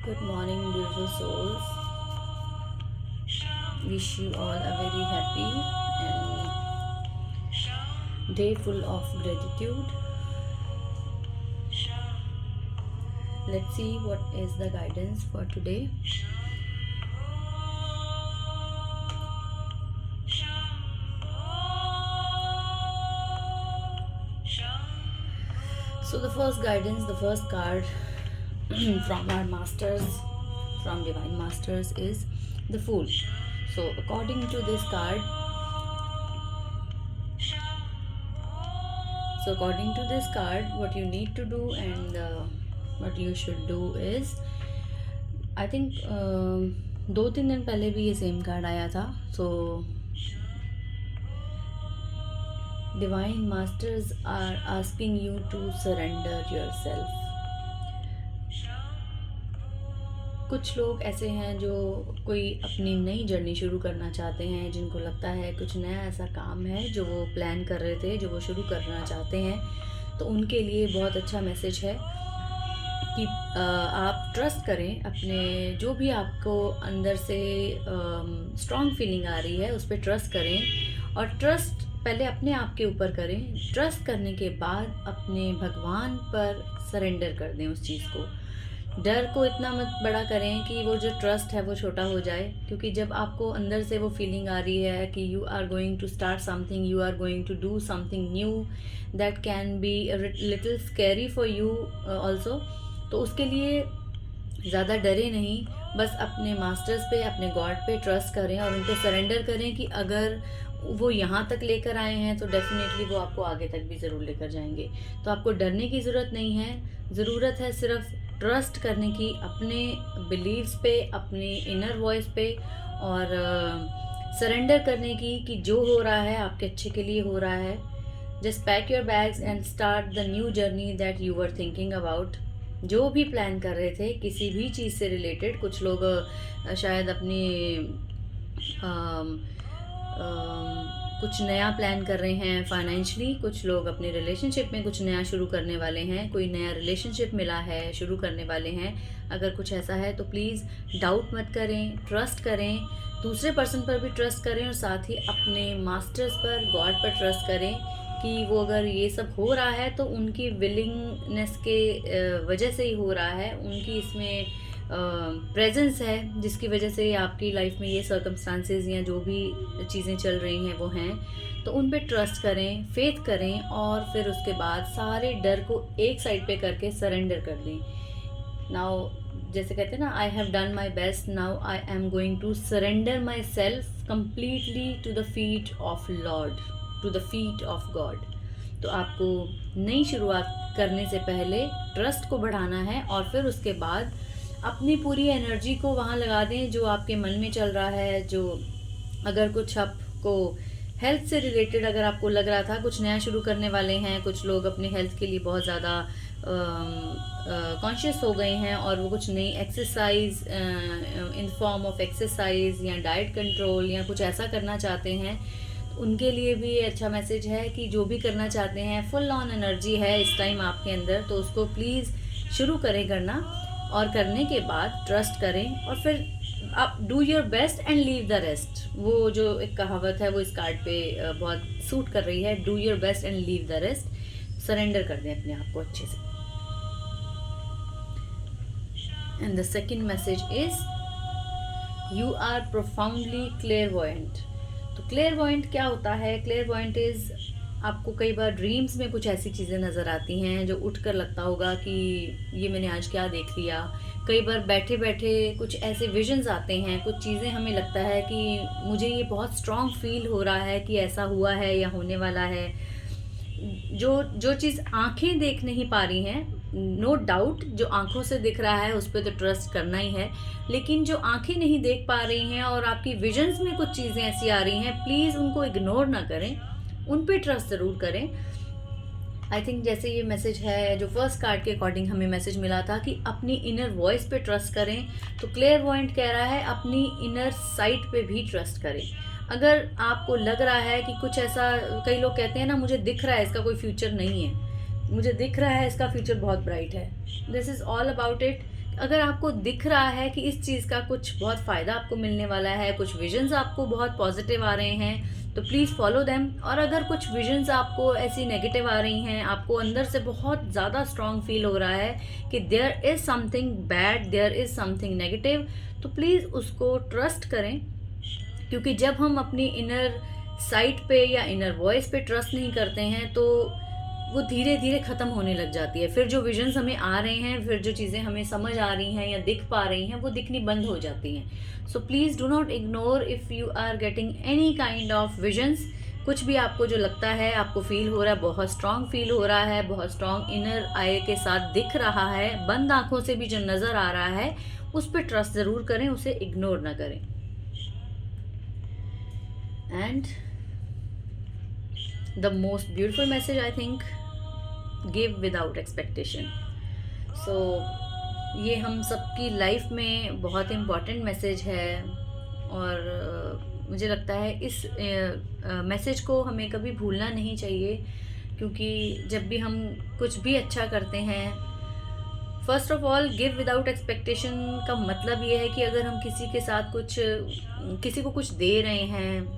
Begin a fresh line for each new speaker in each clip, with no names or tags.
Good morning, beautiful souls. Wish you all a very happy and day full of gratitude. Let's see what is the guidance for today. So, the first guidance, the first card from our masters, from Divine Masters, is the Fool. So, according to this card, what you need to do and what you should do is, I think 2-3 दिन पहले भी ये same card आया था. So divine masters are asking you to surrender your self. कुछ लोग ऐसे हैं जो कोई अपनी नई जर्नी शुरू करना चाहते हैं, जिनको लगता है कुछ नया ऐसा काम है जो वो प्लान कर रहे थे, जो वो शुरू करना चाहते हैं. तो उनके लिए बहुत अच्छा मैसेज है कि आप ट्रस्ट करें अपने, जो भी आपको अंदर से स्ट्रॉन्ग फीलिंग आ रही है उस पर ट्रस्ट करें. और ट्रस्ट पहले अपने आप के ऊपर करें. ट्रस्ट करने के बाद अपने भगवान पर सरेंडर कर दें उस चीज़ को. डर को इतना मत बड़ा करें कि वो जो ट्रस्ट है वो छोटा हो जाए, क्योंकि जब आपको अंदर से वो फीलिंग आ रही है कि you are going to start something, you are going to do something new that can be little scary for you also, तो उसके लिए ज़्यादा डरे नहीं. बस अपने मास्टर्स पे, अपने गॉड पे ट्रस्ट करें और उन पे सरेंडर करें कि अगर वो यहाँ तक लेकर आए हैं तो डेफिनेटली वो आपको आगे तक भी ज़रूर लेकर जाएंगे. तो आपको डरने की ज़रूरत नहीं है. ज़रूरत है सिर्फ ट्रस्ट करने की अपने बिलीव्स पे, अपने इनर वॉइस पे, और सरेंडर करने की कि जो हो रहा है आपके अच्छे के लिए हो रहा है. Just pack your bags and start the new journey that you were thinking about. जो भी प्लान कर रहे थे किसी भी चीज़ से रिलेटेड, कुछ लोग शायद अपनी कुछ नया प्लान कर रहे हैं फाइनेंशियली, कुछ लोग अपने रिलेशनशिप में कुछ नया शुरू करने वाले हैं, कोई नया रिलेशनशिप मिला है, शुरू करने वाले हैं. अगर कुछ ऐसा है तो प्लीज़ डाउट मत करें, ट्रस्ट करें. दूसरे पर्सन पर भी ट्रस्ट करें और साथ ही अपने मास्टर्स पर, गॉड पर ट्रस्ट करें कि वो अगर ये सब हो रहा है तो उनकी विलिंगनेस के वजह से ही हो रहा है, उनकी इसमें प्रेजेंस है जिसकी वजह से आपकी लाइफ में ये सर्कमस्टांसेस या जो भी चीज़ें चल रही हैं वो हैं. तो उन पे ट्रस्ट करें, फेथ करें और फिर उसके बाद सारे डर को एक साइड पे करके सरेंडर कर दें. नाउ जैसे कहते हैं ना, I have done my best, now I am going to surrender my self completely to the feet of lord, to the feet of God. तो आपको नई शुरुआत करने से पहले ट्रस्ट को बढ़ाना है और फिर उसके बाद अपनी पूरी एनर्जी को वहाँ लगा दें जो आपके मन में चल रहा है. जो अगर कुछ आपको हेल्थ से रिलेटेड, अगर आपको लग रहा था कुछ नया शुरू करने वाले हैं, कुछ लोग अपने हेल्थ के लिए बहुत ज़्यादा कॉन्शियस हो गए हैं और वो कुछ नई exercise in form of exercise या डाइट कंट्रोल या कुछ ऐसा करना चाहते हैं, तो उनके लिए भी ये अच्छा मैसेज है कि जो भी करना चाहते हैं, फुल ऑन एनर्जी है इस टाइम आपके अंदर, तो उसको प्लीज़ शुरू करें करना. और करने के बाद ट्रस्ट करें और फिर आप do your best and leave the rest. वो जो एक कहावत है वो इस कार्ड पे बहुत सूट कर रही है, do your best and leave the rest. Surrender कर दें अपने आप को अच्छे से. And the second message is you are profoundly clairvoyant. तो क्लेयरवॉयंट क्या होता है? क्लेयरवॉयंट इज, आपको कई बार ड्रीम्स में कुछ ऐसी चीज़ें नज़र आती हैं जो उठकर लगता होगा कि ये मैंने आज क्या देख लिया. कई बार बैठे बैठे कुछ ऐसे विजन्स आते हैं, कुछ चीज़ें हमें लगता है कि मुझे ये बहुत स्ट्रॉन्ग फील हो रहा है कि ऐसा हुआ है या होने वाला है. जो चीज़ आंखें देख नहीं पा रही हैं, नो डाउट जो आंखों से दिख रहा है उस पर तो ट्रस्ट करना ही है, लेकिन जो आंखें नहीं देख पा रही हैं और आपकी विजन्स में कुछ चीज़ें ऐसी आ रही हैं, प्लीज़ उनको इग्नोर ना करें, उन पे ट्रस्ट ज़रूर करें. आई थिंक जैसे ये मैसेज है जो फर्स्ट कार्ड के अकॉर्डिंग हमें मैसेज मिला था कि अपनी इनर वॉइस पे ट्रस्ट करें, तो क्लेयरवॉयंट कह रहा है अपनी इनर साइट पे भी ट्रस्ट करें. अगर आपको लग रहा है कि कुछ ऐसा, कई लोग कहते हैं ना, मुझे दिख रहा है इसका कोई फ्यूचर नहीं है, मुझे दिख रहा है इसका फ्यूचर बहुत ब्राइट है. This is all about it. अगर आपको दिख रहा है कि इस चीज़ का कुछ बहुत फ़ायदा आपको मिलने वाला है, कुछ विजन्स आपको बहुत पॉजिटिव आ रहे हैं, तो प्लीज़ फॉलो देम। और अगर कुछ विजन्स आपको ऐसी नेगेटिव आ रही हैं, आपको अंदर से बहुत ज़्यादा स्ट्रॉन्ग फील हो रहा है कि there is something bad, there is something negative, तो प्लीज़ उसको ट्रस्ट करें। क्योंकि जब हम अपनी इनर साइट पे या इनर वॉइस पे ट्रस्ट नहीं करते हैं तो वो धीरे धीरे ख़त्म होने लग जाती है। फिर जो विजन्स हमें आ रहे हैं, फिर जो चीज़ें हमें समझ आ रही हैं या दिख पा रही हैं, वो दिखनी बंद हो जाती हैं। So please do not ignore if you are getting any kind of visions. कुछ भी आपको जो लगता है, आपको फील हो रहा है, बहुत स्ट्रांग फील हो रहा है, बहुत स्ट्रांग इनर आई के साथ दिख रहा है, बंद आंखों से भी जो नज़र आ रहा है, उस पर ट्रस्ट ज़रूर करें, उसे इग्नोर ना करें। And the most beautiful message I think, give without expectation. So ये हम सबकी लाइफ में बहुत इम्पॉर्टेंट मैसेज है और मुझे लगता है इस मैसेज को हमें कभी भूलना नहीं चाहिए। क्योंकि जब भी हम कुछ भी अच्छा करते हैं, first of all give without expectation का मतलब ये है कि अगर हम किसी के साथ किसी को कुछ दे रहे हैं,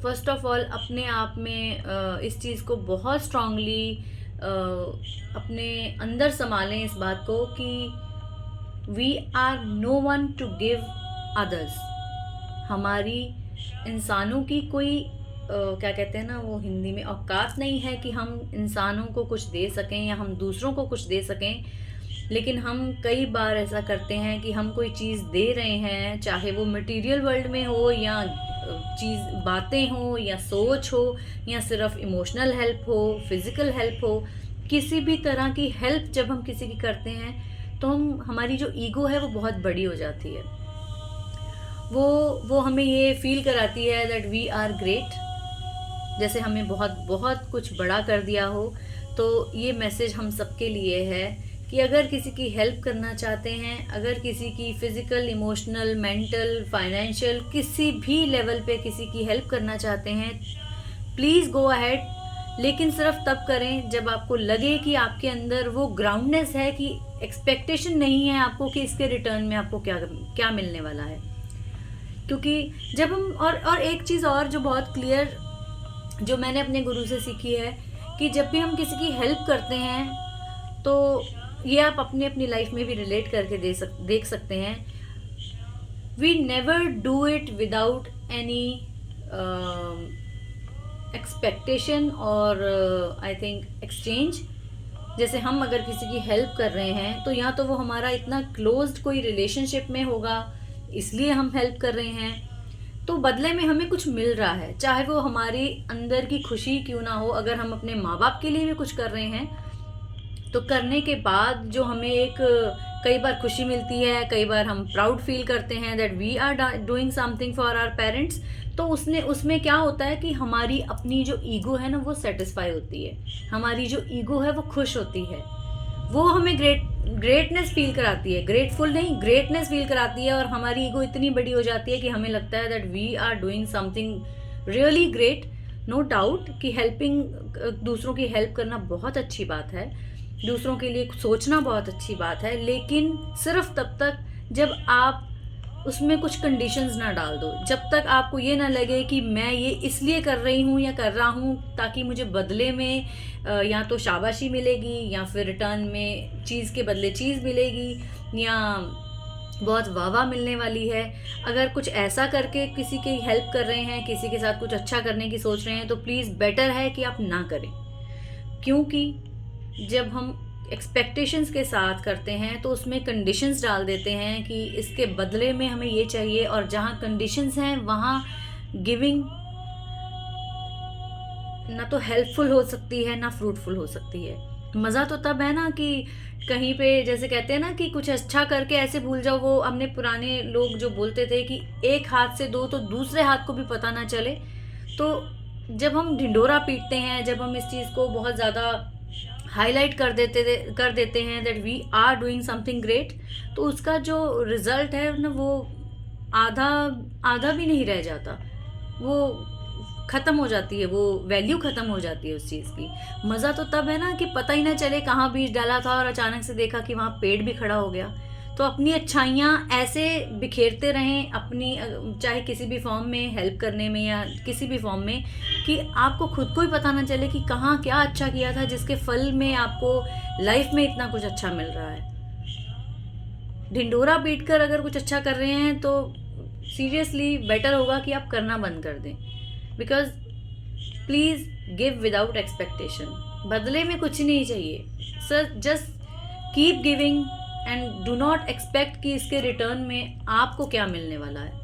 फर्स्ट ऑफ ऑल अपने आप में इस चीज़ को बहुत स्ट्रांगली अपने अंदर संभालें इस बात को कि we are no one to give others. हमारी इंसानों की कोई क्या कहते हैं ना, वो हिंदी में औकात नहीं है कि हम इंसानों को कुछ दे सकें या हम दूसरों को कुछ दे सकें। लेकिन हम कई बार ऐसा करते हैं कि हम कोई चीज़ दे रहे हैं, चाहे वो मटेरियल वर्ल्ड में हो या चीज़ बातें हो या सोच हो या सिर्फ इमोशनल हेल्प हो, फिज़िकल हेल्प हो, किसी भी तरह की हेल्प जब हम किसी की करते हैं तो हमारी जो ईगो है वो बहुत बड़ी हो जाती है। वो हमें ये फील कराती है दैट वी आर ग्रेट, जैसे हमें बहुत बहुत कुछ बड़ा कर दिया हो। तो ये मैसेज हम सबके लिए है कि अगर किसी की हेल्प करना चाहते हैं, अगर किसी की फ़िज़िकल, इमोशनल, मेंटल, फाइनेंशियल, किसी भी लेवल पे किसी की हेल्प करना चाहते हैं, प्लीज़ गो अहेड। लेकिन सिर्फ तब करें जब आपको लगे कि आपके अंदर वो ग्राउंडनेस है, कि एक्सपेक्टेशन नहीं है आपको कि इसके रिटर्न में आपको क्या मिलने वाला है। क्योंकि जब हम और एक चीज़ और जो बहुत क्लियर, जो मैंने अपने गुरु से सीखी है, कि जब भी हम किसी की हेल्प करते हैं, तो ये आप अपनी लाइफ में भी रिलेट करके देख सकते हैं। We never do it without any expectation और आई थिंक एक्सचेंज। जैसे हम अगर किसी की हेल्प कर रहे हैं तो या तो वो हमारा इतना क्लोज्ड कोई रिलेशनशिप में होगा, इसलिए हम हेल्प कर रहे हैं, तो बदले में हमें कुछ मिल रहा है, चाहे वो हमारी अंदर की खुशी क्यों ना हो। अगर हम अपने माँ बाप के लिए भी कुछ कर रहे हैं तो करने के बाद जो हमें एक कई बार खुशी मिलती है, कई बार हम प्राउड फील करते हैं that we are doing something for our parents, तो उसमें क्या होता है कि हमारी अपनी जो ईगो है ना वो सेटिस्फाई होती है, हमारी जो ईगो है वो खुश होती है, वो हमें ग्रेटनेस फील कराती है, ग्रेटफुल नहीं, ग्रेटनेस फील कराती है। और हमारी ईगो इतनी बड़ी हो जाती है कि हमें लगता है that we are doing something really great. No doubt कि दूसरों की हेल्प करना बहुत अच्छी बात है, दूसरों के लिए सोचना बहुत अच्छी बात है, लेकिन सिर्फ तब तक जब आप उसमें कुछ कंडीशंस ना डाल दो, जब तक आपको ये ना लगे कि मैं ये इसलिए कर रही हूँ या कर रहा हूँ ताकि मुझे बदले में या तो शाबाशी मिलेगी या फिर रिटर्न में चीज़ के बदले चीज़ मिलेगी या बहुत वाह मिलने वाली है। अगर कुछ ऐसा करके किसी की हेल्प कर रहे हैं, किसी के साथ कुछ अच्छा करने की सोच रहे हैं, तो प्लीज़ बेटर है कि आप ना करें। क्योंकि जब हम एक्सपेक्टेशंस के साथ करते हैं तो उसमें कंडीशंस डाल देते हैं कि इसके बदले में हमें ये चाहिए, और जहाँ कंडीशंस हैं वहाँ गिविंग ना तो हेल्पफुल हो सकती है ना फ्रूटफुल हो सकती है। मज़ा तो तब है ना कि कहीं पे जैसे कहते हैं ना कि कुछ अच्छा करके ऐसे भूल जाओ, वो हमने पुराने लोग जो बोलते थे कि एक हाथ से दो तो दूसरे हाथ को भी पता ना चले। तो जब हम ढिंढोरा पीटते हैं, जब हम इस चीज़ को बहुत ज़्यादा हाईलाइट कर देते हैं that we are doing something great, तो उसका जो रिज़ल्ट है ना वो आधा भी नहीं रह जाता, वो ख़त्म हो जाती है, वो वैल्यू ख़त्म हो जाती है उस चीज़ की। मज़ा तो तब है ना कि पता ही ना चले कहाँ बीज डाला था और अचानक से देखा कि वहाँ पेड़ भी खड़ा हो गया। तो अपनी अच्छाइयाँ ऐसे बिखेरते रहें अपनी चाहे किसी भी फॉर्म में हेल्प करने में या किसी भी फॉर्म में, कि आपको खुद को ही पता ना चले कि कहाँ क्या अच्छा किया था जिसके फल में आपको लाइफ में इतना कुछ अच्छा मिल रहा है। ढिंढोरा पीट कर अगर कुछ अच्छा कर रहे हैं तो सीरियसली बेटर होगा कि आप करना बंद कर दें। Because please give without expectation, बदले में कुछ नहीं चाहिए sir, just keep giving and do not expect कि इसके रिटर्न में आपको क्या मिलने वाला है।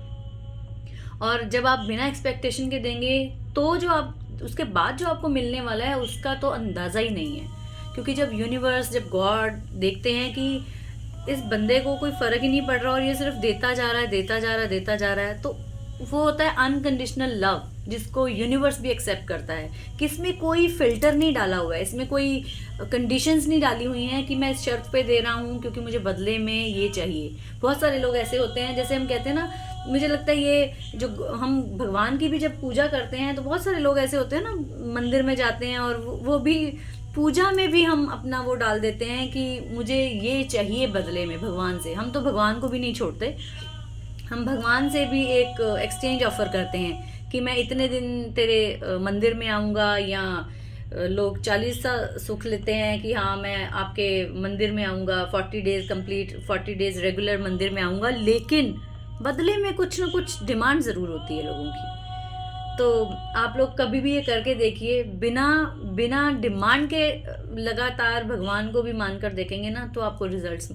और जब आप बिना एक्सपेक्टेशन के देंगे तो जो आप उसके बाद जो आपको मिलने वाला है उसका तो अंदाज़ा ही नहीं है। क्योंकि जब यूनिवर्स, जब गॉड देखते हैं कि इस बंदे को कोई फ़र्क ही नहीं पड़ रहा और ये सिर्फ देता जा रहा है, देता जा रहा है, देता जा रहा है, तो वो होता है अनकंडीशनल लव, जिसको यूनिवर्स भी एक्सेप्ट करता है कि इसमें कोई फ़िल्टर नहीं डाला हुआ है, इसमें कोई कंडीशंस नहीं डाली हुई हैं कि मैं इस शर्त पे दे रहा हूँ क्योंकि मुझे बदले में ये चाहिए। बहुत सारे लोग ऐसे होते हैं, जैसे हम कहते हैं ना, मुझे लगता है ये जो हम भगवान की भी जब पूजा करते हैं तो बहुत सारे लोग ऐसे होते हैं ना, मंदिर में जाते हैं और वो भी पूजा में भी हम अपना वो डाल देते हैं कि मुझे ये चाहिए बदले में भगवान से। हम तो भगवान को भी नहीं छोड़ते, हम भगवान से भी एक एक्सचेंज ऑफर करते हैं कि मैं इतने दिन तेरे मंदिर में आऊँगा, या लोग 40 सा सुख लेते हैं कि हाँ मैं आपके मंदिर में आऊँगा, 40 डेज़ कंप्लीट, 40 डेज़ रेगुलर मंदिर में आऊँगा, लेकिन बदले में कुछ ना कुछ डिमांड ज़रूर होती है लोगों की। तो आप लोग कभी भी ये करके देखिए, बिना डिमांड के लगातार भगवान को भी मानकर देखेंगे ना, तो आपको रिजल्ट्स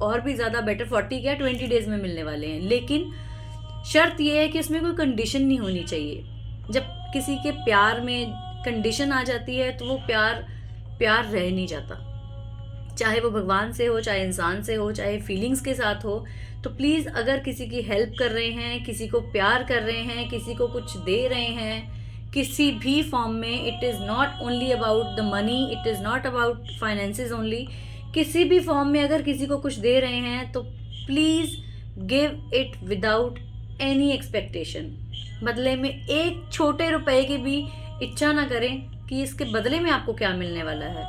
और भी ज़्यादा बेटर 40 क्या 20 डेज़ में मिलने वाले हैं। लेकिन शर्त ये है कि इसमें कोई कंडीशन नहीं होनी चाहिए। जब किसी के प्यार में कंडीशन आ जाती है तो वो प्यार रह नहीं जाता, चाहे वो भगवान से हो, चाहे इंसान से हो, चाहे फीलिंग्स के साथ हो। तो प्लीज़ अगर किसी की हेल्प कर रहे हैं, किसी को प्यार कर रहे हैं, किसी को कुछ दे रहे हैं किसी भी फॉर्म में, it is not only about the money, it is not about finances only, किसी भी फॉर्म में अगर किसी को कुछ दे रहे हैं तो please give it without any expectation. बदले में एक छोटे रुपए की भी इच्छा ना करें कि इसके बदले में आपको क्या मिलने वाला है।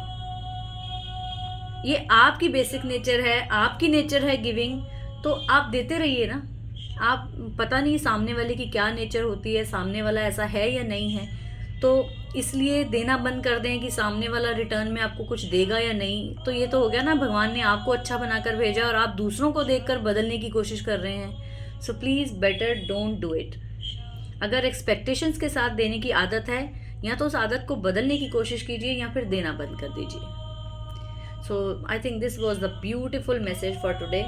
ये आपकी बेसिक नेचर है, आपकी नेचर है गिविंग, तो आप देते रहिए ना। आप पता नहीं सामने वाले की क्या नेचर होती है, सामने वाला ऐसा है या नहीं है, तो इसलिए देना बंद कर दें कि सामने वाला रिटर्न में आपको कुछ देगा या नहीं। तो ये तो हो गया ना, भगवान ने आपको अच्छा बनाकर भेजा और आप दूसरों को देखकर बदलने की कोशिश कर रहे हैं। So please better don't do it. अगर एक्सपेक्टेशंस के साथ देने की आदत है, या तो उस आदत को बदलने की कोशिश कीजिए या फिर देना बंद कर दीजिए। So I think this was the beautiful message for today.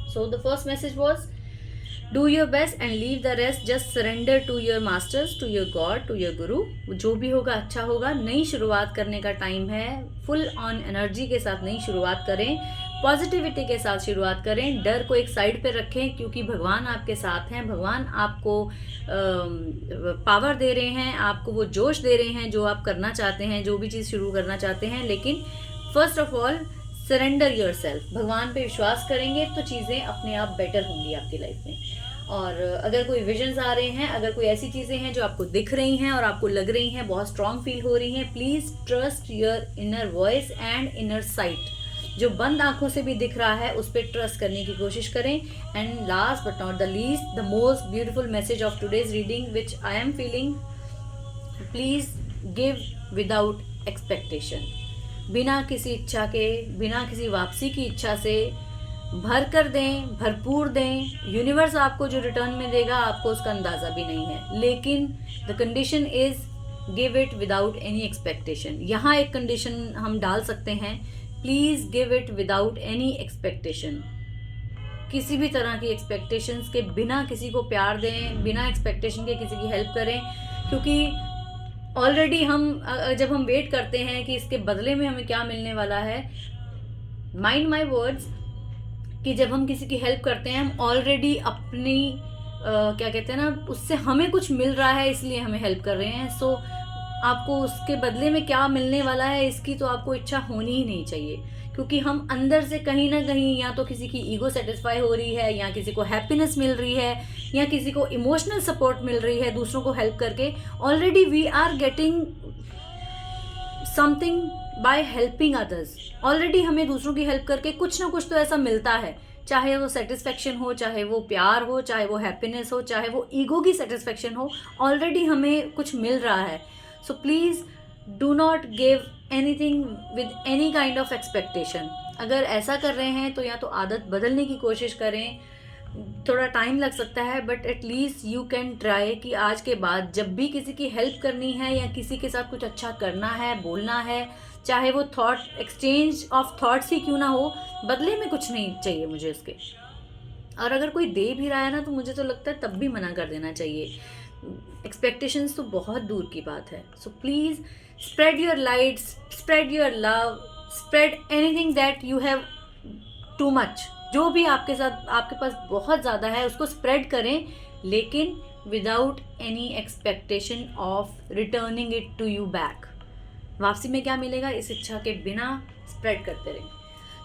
So the first message was, do your best and leave the rest, just surrender to your masters, to your God, to your guru. जो भी होगा अच्छा होगा। नई शुरुआत करने का time है, फुल ऑन एनर्जी के साथ नई शुरुआत करें, पॉजिटिविटी के साथ शुरुआत करें, डर को एक साइड पे रखें क्योंकि भगवान आपके साथ हैं, भगवान आपको पावर दे रहे हैं, आपको वो जोश दे रहे हैं जो आप करना चाहते हैं, जो भी चीज़ शुरू करना चाहते हैं। लेकिन first of all surrender yourself, भगवान पे विश्वास करेंगे तो चीज़ें अपने आप बेटर होंगी आपकी लाइफ में। और अगर कोई विजन्स आ रहे हैं, अगर कोई ऐसी चीज़ें हैं जो आपको दिख रही हैं और आपको लग रही हैं, बहुत स्ट्रांग फील हो रही हैं, please trust your inner voice and inner site. जो बंद आंखों से भी दिख रहा है उस पर ट्रस्ट करने की कोशिश करें। And last but not the least, the most beautiful message of today's reading which I am feeling, please give without expectation. बिना किसी इच्छा के, बिना किसी वापसी की इच्छा से भर कर दें, भरपूर दें। यूनिवर्स आपको जो रिटर्न में देगा आपको उसका अंदाज़ा भी नहीं है। लेकिन the condition is give it without any expectation. यहाँ एक कंडीशन हम डाल सकते हैं, please give it without any expectation. किसी भी तरह की एक्सपेक्टेशंस के बिना किसी को प्यार दें, बिना एक्सपेक्टेशन के किसी की हेल्प करें। क्योंकि ऑलरेडी हम जब हम वेट करते हैं कि इसके बदले में हमें क्या मिलने वाला है, माइंड माई वर्ड्स, कि जब हम किसी की हेल्प करते हैं हम ऑलरेडी अपनी क्या कहते हैं ना, उससे हमें कुछ मिल रहा है इसलिए हमें हेल्प कर रहे हैं। सो आपको उसके बदले में क्या मिलने वाला है इसकी तो आपको इच्छा होनी ही नहीं चाहिए, क्योंकि हम अंदर से कहीं ना कहीं या तो किसी की ईगो सेटिस्फाई हो रही है, या किसी को हैप्पीनेस मिल रही है, या किसी को इमोशनल सपोर्ट मिल रही है दूसरों को हेल्प करके। Already we are getting something by helping others. Already हमें दूसरों की हेल्प करके कुछ ना कुछ तो ऐसा मिलता है, चाहे वो सेटिस्फेक्शन हो, चाहे वो प्यार हो, चाहे वो हैप्पीनेस हो, चाहे वो ईगो की सेटिस्फेक्शन हो, ऑलरेडी हमें कुछ मिल रहा है। सो please do not give anything with any kind of expectation. अगर ऐसा कर रहे हैं तो या तो आदत बदलने की कोशिश करें, थोड़ा टाइम लग सकता है but at least you can try कि आज के बाद जब भी किसी की हेल्प करनी है या किसी के साथ कुछ अच्छा करना है, बोलना है, चाहे वो थॉट एक्सचेंज ऑफ थॉट्स ही क्यों ना हो, बदले में कुछ नहीं चाहिए मुझे उसके। और अगर कोई दे भी रहा है ना तो मुझे तो लगता है तब भी मना कर देना चाहिए। एक्सपेक्टेशंस तो बहुत दूर की बात है। So please spread your lights, spread your love, spread anything that you have too much. जो भी आपके साथ आपके पास बहुत ज़्यादा है उसको स्प्रेड करें, लेकिन without any expectation of returning it to you back. वापसी में क्या मिलेगा इस इच्छा के बिना स्प्रेड करते रहें।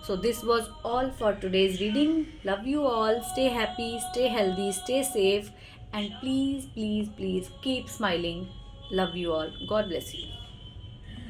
So this was all for today's reading. Love you all. Stay happy, stay healthy, stay safe, and please, please, please keep smiling. Love you all. God bless you.